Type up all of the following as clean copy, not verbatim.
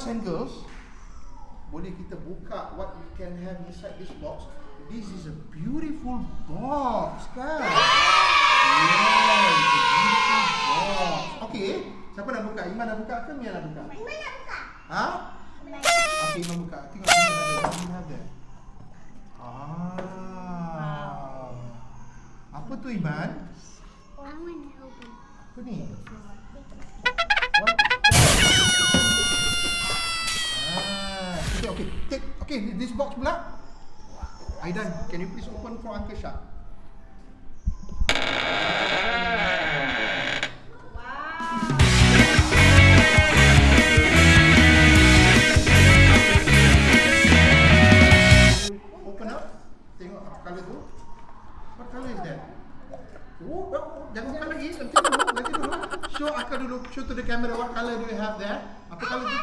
And girls, boleh kita buka what we can have inside this box. This is a beautiful box, kan? Yeah, it's a beautiful box. Okay, siapa nak buka? Iman nak buka ke Mia nak buka? Iman nak buka. Ha? Okay, Iman buka. Tengok Iman ada. Iman ada. Apa tu Iman? I want to open. Apa ni? Okay, take. Okay, this box pula. Aidan, can you please open for Uncle Shah? Open up. Tengok apa color tu. What color is that? Oh, jangan buka lagi. Nanti dulu. Show Akak dulu. Show to the camera what color do you have there. Apa color tu?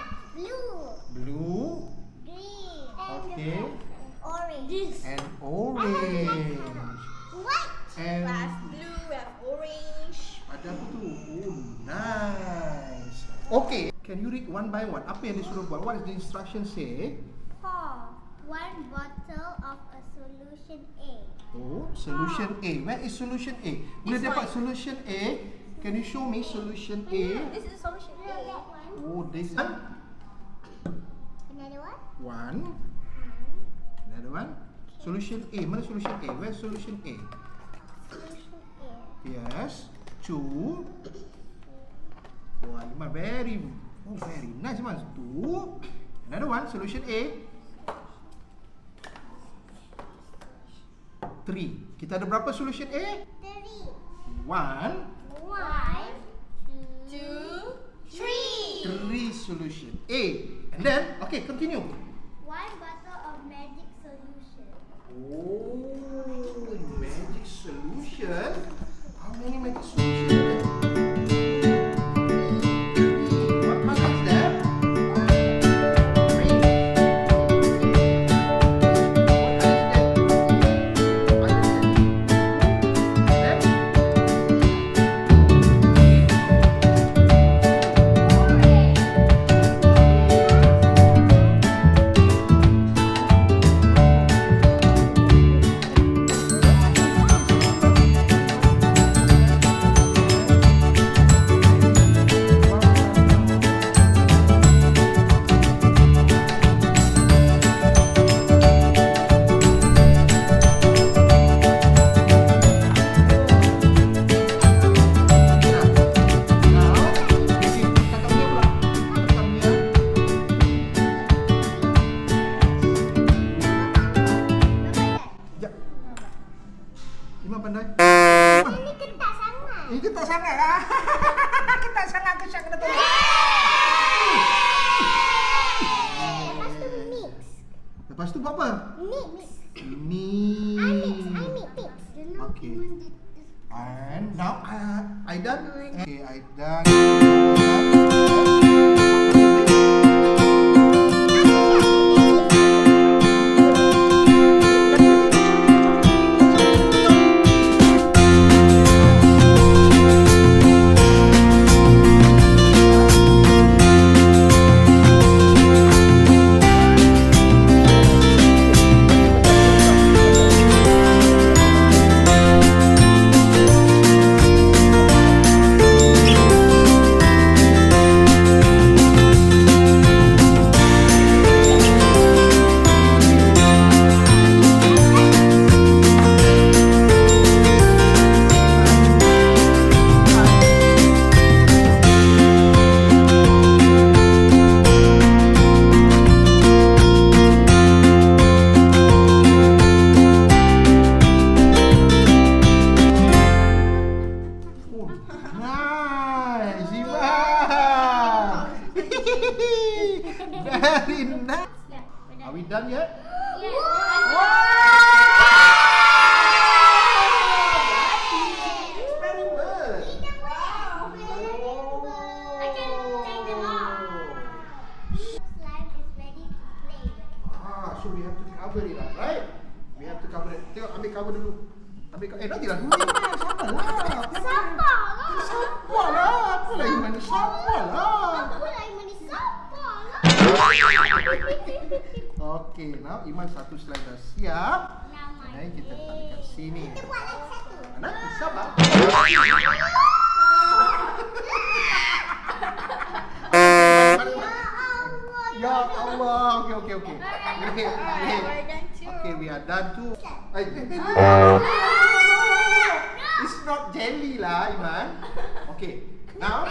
Blue. Green. Okay. Orange. And orange. White. And We have blue, we have orange. ada apa tu? Oh, nice. Okay. Can you read one by one? Apa yang disuruh buat? What is the instruction say? Pour 1 bottle of a solution A. Oh, solution A. Where is solution A? Bila This dapat one. solution A, can you show me solution A? This is the solution. That one. Oh, this is Another one. one. Another one. Solution A. Mana solution A? Where is solution A? Solution A. Yes. Two. Wah, Iman very nice, Iman. Two. Another one. Solution A. Three. Kita ada berapa solution A? 3. One. 1, 2, 3. Three solution A. And then, okay, continue. 1 bottle of magic solution. Oh, magic solution. How many magic solution? What color is that? Green. What color is that? Iman pandai. Ini ketat sangat. Ini ketat sangat lah. Ketat sangat aku syak kena tolong. Lepas tu mix. Lepas tu buat apa? Mix. Mix. I mix. Okay. And now I done. Okay, I done. Nice, Iman. Very nice. Are we done yet? Very good. I can take them off. Slime is ready to play with. So we have to cover it up, right? We have to cover it. Tengok, ambil cover dulu. Nantilah dulu. Sabarlah. Sabarlah. Sabarlah. Apa lagi mana? Sabarlah. Apa pula yang manis? Sabarlah. Okay, now Iman satu slide dah siap. Nama Jadi kita tarik kat sini. Kita buat lagi satu. Nanti sabar. Ya Allah. Okay. Okay, we are done too. It's not jelly lah, Iman. Okay, now.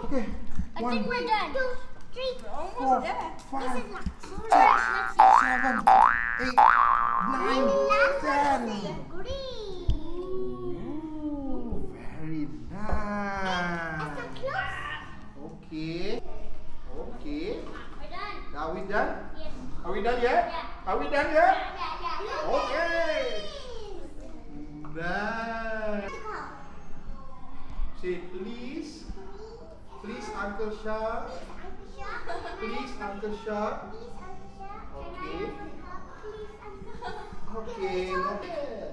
Okay. I think we're done. 2, 3, 4, 5, 6, 7, 8, 9, 10. Green. Ooh, very nice. Okay. We're done. Are we done? Yes. Are we done yet? Yeah. Are we done yet? Yeah. Okay. Done. Say please. Please, Uncle Shah. Please, Uncle Shah. Okay. Okay.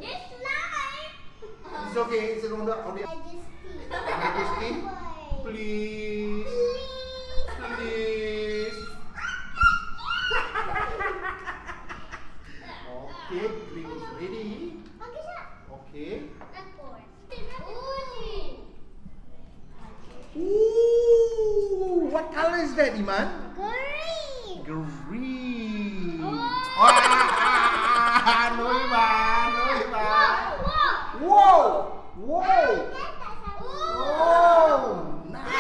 This slime. It's okay. It's on the Majesty. Please. Okay, green is ready. Okay. Ooh, what color is that, Iman? Green. Green. Oh. Ah, no, Iman. Whoa. Oh, nice.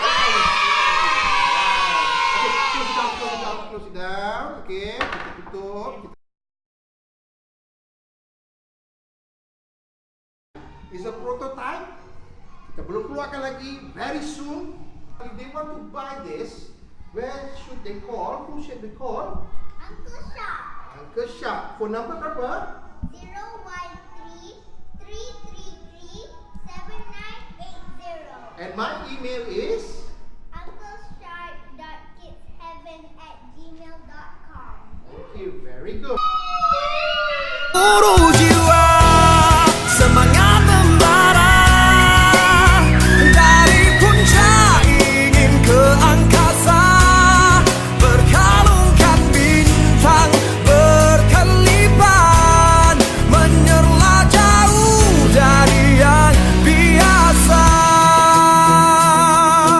Okay, close it down. Okay, kita tutup. It's a prototype. Kita belum keluarkan lagi. Very soon, if they want to buy this, where should they call? Who should they call? Uncle Shah. Uncle Shah. Phone number berapa? 013-333-7980. And my email is